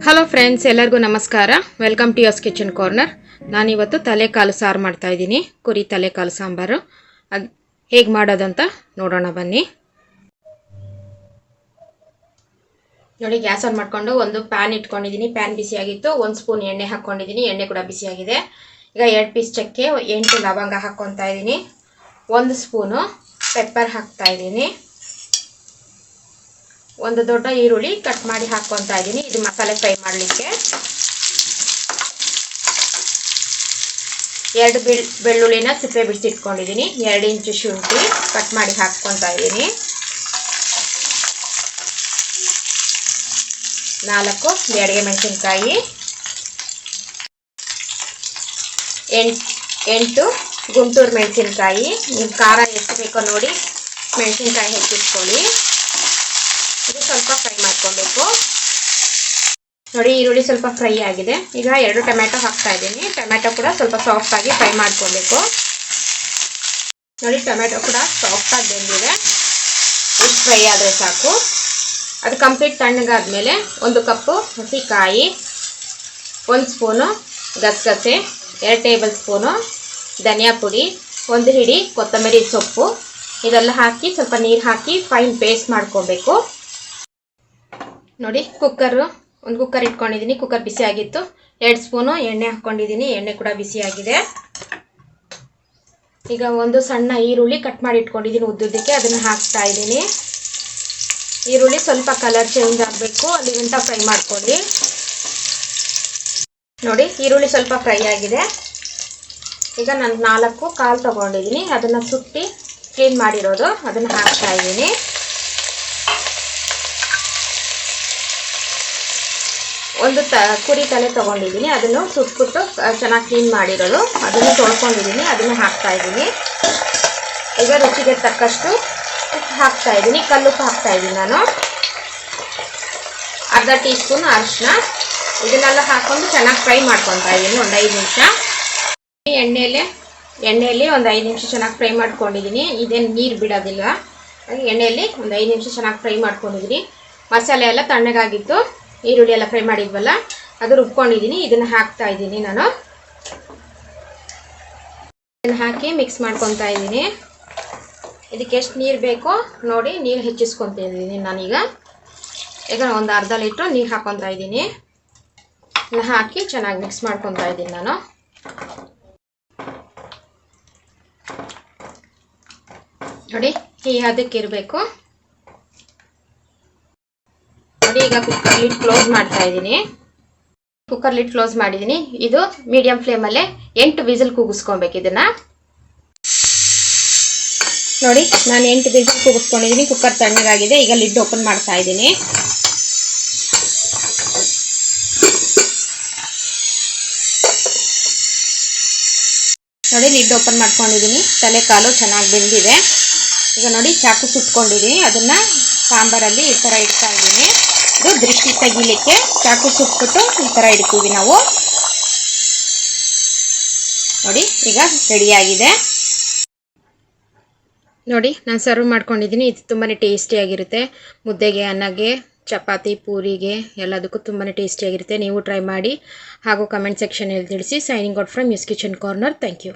Hello friends, ಎಲ್ಲರಿಗೂ ನಮಸ್ಕಾರ. Welcome to yours kitchen corner. ನಾನಿವತ್ತು ತಲೆ ಕಾಲು ಸಾರು ಮಾಡ್ತಾ ಇದ್ದೀನಿ. ಕುರಿ ತಲೆ ಕಾಲು ಸಾಂಬಾರು. ಅದು ಹೇಗೆ ಮಾಡೋದಂತ ನೋಡೋಣ ಬನ್ನಿ. ನೋಡಿ, ಗ್ಯಾಸ್ ಆನ್ ಮಾಡಿಕೊಂಡು ಒಂದು ಪ್ಯಾನ್ ಇಟ್ಕೊಂಡಿದ್ದೀನಿ. ಪ್ಯಾನ್ ಬಿಸಿಯಾಗಿತ್ತು. 1 ಸ್ಪೂನ್ ಎಣ್ಣೆ ಹಾಕ್ಕೊಂಡಿದ್ದೀನಿ. ಎಣ್ಣೆ ಕೂಡ ಬಿಸಿಯಾಗಿದೆ. ಈಗ 2 ಪೀಸ್ ಚಕ್ಕೆ, 8 ಲವಂಗ ಹಾಕ್ಕೊತಾ ಇದ್ದೀನಿ. 1 ಸ್ಪೂನು ಪೆಪ್ಪರ್ ಹಾಕ್ತಾ ಇದ್ದೀನಿ. ಒಂದು ದೊಡ್ಡ ಈರುಳ್ಳಿ ಕಟ್ ಮಾಡಿ ಹಾಕ್ಕೊತಾ ಇದ್ದೀನಿ. ಇದು ಮಸಾಲೆ ಫ್ರೈ ಮಾಡಲಿಕ್ಕೆ. 2 ಬೆಳ್ಳುಳ್ಳಿನ ಸಿಪ್ಪೆ ಬಿಡಿಸಿಟ್ಕೊಂಡಿದ್ದೀನಿ. 2 ಇಂಚು ಶುಂಠಿ ಕಟ್ ಮಾಡಿ ಹಾಕ್ಕೊತಾ ಇದ್ದೀನಿ. 4 ಬ್ಯಾಡಗೆ ಮೆಣಸಿನ್ಕಾಯಿ, 8 ಗುಂಟೂರು ಮೆಣಸಿನ್ಕಾಯಿ. ನೀವು ಖಾರ ಎಷ್ಟು ಬೇಕೋ ನೋಡಿ ಮೆಣಸಿನ್ಕಾಯಿ ಹೆಚ್ಚಿಟ್ಕೊಳ್ಳಿ. ಇದು ಸ್ವಲ್ಪ ಫ್ರೈ ಮಾಡ್ಕೊಬೇಕು. ನೋಡಿ, ಈರುಳ್ಳಿ ಸ್ವಲ್ಪ ಫ್ರೈ ಆಗಿದೆ. ಈಗ 2 ಟೊಮ್ಯಾಟೊ ಹಾಕ್ತಾ ಇದ್ದೀನಿ. ಟೊಮ್ಯಾಟೊ ಕೂಡ ಸ್ವಲ್ಪ ಸಾಫ್ಟ್ ಆಗಿ ಫ್ರೈ ಮಾಡ್ಕೊಬೇಕು. ನೋಡಿ, ಟೊಮ್ಯಾಟೊ ಕೂಡ ಸಾಫ್ಟ್ ಆಗಿ ಬೆಂದಿದೆ. ಇಷ್ಟು ಫ್ರೈ ಆದರೆ ಸಾಕು. ಅದು ಕಂಪ್ಲೀಟ್ ತಣ್ಣಗಾದ್ಮೇಲೆ 1 ಕಪ್ಪು ಹಸಿಕಾಯಿ, 1 ಸ್ಪೂನು ಗಸಗಸೆ, 2 ಟೇಬಲ್ ಸ್ಪೂನು ಧನಿಯಾ ಪುಡಿ, 1 ಹಿಡಿ ಕೊತ್ತಂಬರಿ ಸೊಪ್ಪು, ಇದೆಲ್ಲ ಹಾಕಿ ಸ್ವಲ್ಪ ನೀರು ಹಾಕಿ ಫೈನ್ ಪೇಸ್ಟ್ ಮಾಡ್ಕೊಬೇಕು. ನೋಡಿ, ಒಂದು ಕುಕ್ಕರ್ ಇಟ್ಕೊಂಡಿದ್ದೀನಿ. ಕುಕ್ಕರ್ ಬಿಸಿ ಆಗಿತ್ತು. 2 ಸ್ಪೂನು ಎಣ್ಣೆ ಹಾಕ್ಕೊಂಡಿದ್ದೀನಿ. ಎಣ್ಣೆ ಕೂಡ ಬಿಸಿಯಾಗಿದೆ. ಈಗ ಒಂದು ಸಣ್ಣ ಈರುಳ್ಳಿ ಕಟ್ ಮಾಡಿ ಇಟ್ಕೊಂಡಿದ್ದೀನಿ ಉದ್ದುದ್ದಕ್ಕೆ, ಅದನ್ನು ಹಾಕ್ತಾ ಇದ್ದೀನಿ. ಈರುಳ್ಳಿ ಸ್ವಲ್ಪ ಕಲರ್ ಚೇಂಜ್ ಆಗಬೇಕು, ಅಲ್ಲಿ ಗಂಟ ಫ್ರೈ ಮಾಡ್ಕೊಳ್ಳಿ. ನೋಡಿ, ಈರುಳ್ಳಿ ಸ್ವಲ್ಪ ಫ್ರೈ ಆಗಿದೆ. ಈಗ ನಾನು 4 ಕಾಲು ತೊಗೊಂಡಿದ್ದೀನಿ. ಅದನ್ನು ಸುಟ್ಟಿ ಕ್ಲೀನ್ ಮಾಡಿರೋದು, ಅದನ್ನು ಹಾಕ್ತಾ ಇದ್ದೀನಿ. ಒಂದು ಕುರಿ ತಲೆ ತೊಗೊಂಡಿದ್ದೀನಿ. ಅದನ್ನು ಸುಟ್ಬಿಟ್ಟು ಚೆನ್ನಾಗಿ ಕ್ಲೀನ್ ಮಾಡಿರೋದು, ಅದನ್ನು ತೊಳ್ಕೊಂಡಿದ್ದೀನಿ. ಅದನ್ನು ಹಾಕ್ತಾ ಇದ್ದೀನಿ. ಈಗ ರುಚಿಗೆ ತಕ್ಕಷ್ಟು ಉಪ್ಪು ಹಾಕ್ತಾ ಇದ್ದೀನಿ. ಕಲ್ಲುಪ್ಪು ಹಾಕ್ತಾ ಇದ್ದೀನಿ ನಾನು. ಅರ್ಧ ಟೀ ಸ್ಪೂನ್ ಅರಿಶಿನ. ಇದನ್ನೆಲ್ಲ ಹಾಕ್ಕೊಂಡು ಚೆನ್ನಾಗಿ ಫ್ರೈ ಮಾಡ್ಕೊತಾ ಇದ್ದೀನಿ ಒಂದು 5 ನಿಮಿಷ. ಎಣ್ಣೆಯಲ್ಲಿ ಒಂದು 5 ನಿಮಿಷ ಚೆನ್ನಾಗಿ ಫ್ರೈ ಮಾಡ್ಕೊಂಡಿದ್ದೀನಿ. ಇದೇನು ನೀರು ಬಿಡೋದಿಲ್ಲ. ಎಣ್ಣೆಯಲ್ಲಿ ಒಂದು 5 ನಿಮಿಷ ಚೆನ್ನಾಗಿ ಫ್ರೈ ಮಾಡ್ಕೊಂಡಿದ್ದೀನಿ. ಮಸಾಲೆ ಎಲ್ಲ ತಣ್ಣಗಾಗಿತ್ತು. ಈರುಳ್ಳಿ ಎಲ್ಲ ಫ್ರೈ ಮಾಡಿದ್ವಲ್ಲ, ಅದು ರುಬ್ಕೊಂಡಿದ್ದೀನಿ. ಇದನ್ನು ಹಾಕ್ತಾ ಇದ್ದೀನಿ ನಾನು. ಇದನ್ನು ಹಾಕಿ ಮಿಕ್ಸ್ ಮಾಡ್ಕೊತಾ ಇದ್ದೀನಿ. ಇದಕ್ಕೆ ಎಷ್ಟು ನೀರು ಬೇಕೋ ನೋಡಿ ನೀರು ಹೆಚ್ಚಿಸ್ಕೊತಾ ಇದ್ದೀನಿ ನಾನೀಗ. ಈಗ ಒಂದು ಅರ್ಧ ಲೀಟ್ರ್ ನೀರು ಹಾಕ್ಕೊತಾ ಇದ್ದೀನಿ. ಇದನ್ನು ಹಾಕಿ ಚೆನ್ನಾಗಿ ಮಿಕ್ಸ್ ಮಾಡ್ಕೊತಾ ಇದ್ದೀನಿ ನಾನು. ನೋಡಿ, ಈ ಹದಕ್ಕೆ ಇರಬೇಕು. ನೋಡಿ, ಈಗ ಕುಕ್ಕರ್ ಲಿಡ್ ಕ್ಲೋಸ್ ಮಾಡ್ತಾ ಇದ್ದೀನಿ. ಕುಕ್ಕರ್ ಲಿಡ್ ಕ್ಲೋಸ್ ಮಾಡಿದ್ದೀನಿ. ಇದು ಮೀಡಿಯಂ ಫ್ಲೇಮಲ್ಲೇ 8 ವಿಸಿಲ್ ಕೂಗಿಸ್ಕೊಬೇಕು ಇದನ್ನ. ನೋಡಿ, ನಾನು 8 ವಿಸಿಲ್ ಕೂಗಿಸ್ಕೊಂಡಿದ್ದೀನಿ. ಕುಕ್ಕರ್ ತಣ್ಣಗಾಗಿದೆ. ಈಗ ಲಿಡ್ ಓಪನ್ ಮಾಡ್ತಾ ಇದ್ದೀನಿ. ನೋಡಿ, ಲಿಡ್ ಓಪನ್ ಮಾಡ್ಕೊಂಡಿದ್ದೀನಿ. ತಲೆ ಕಾಲು ಚೆನ್ನಾಗಿ ಬೆಂದಿದೆ. ಈಗ ನೋಡಿ, ಚಾಕು ಸುಟ್ಕೊಂಡಿದ್ದೀನಿ. ಅದನ್ನ ಸಾಂಬಾರಲ್ಲಿ ಈ ಥರ ಇಡ್ತಾ ಇದ್ದೀನಿ. ಇದು ದೃಷ್ಟಿ ತೆಗಿಲಿಕ್ಕೆ ಚಾಕು ಸುಟ್ಬಿಟ್ಟು ಈ ಥರ ಇಡ್ತೀವಿ ನಾವು. ನೋಡಿ, ಈಗ ರೆಡಿಯಾಗಿದೆ. ನೋಡಿ, ನಾನು ಸರ್ವ್ ಮಾಡ್ಕೊಂಡಿದ್ದೀನಿ. ಇದು ತುಂಬಾ ಟೇಸ್ಟಿಯಾಗಿರುತ್ತೆ. ಮುದ್ದೆಗೆ, ಅನ್ನಗೆ, ಚಪಾತಿ, ಪೂರಿಗೆ ಎಲ್ಲದಕ್ಕೂ ತುಂಬಾ ಟೇಸ್ಟಿಯಾಗಿರುತ್ತೆ. ನೀವು ಟ್ರೈ ಮಾಡಿ ಹಾಗೂ ಕಮೆಂಟ್ ಸೆಕ್ಷನಲ್ಲಿ ತಿಳಿಸಿ. Signing out from yours kitchen corner. Thank you.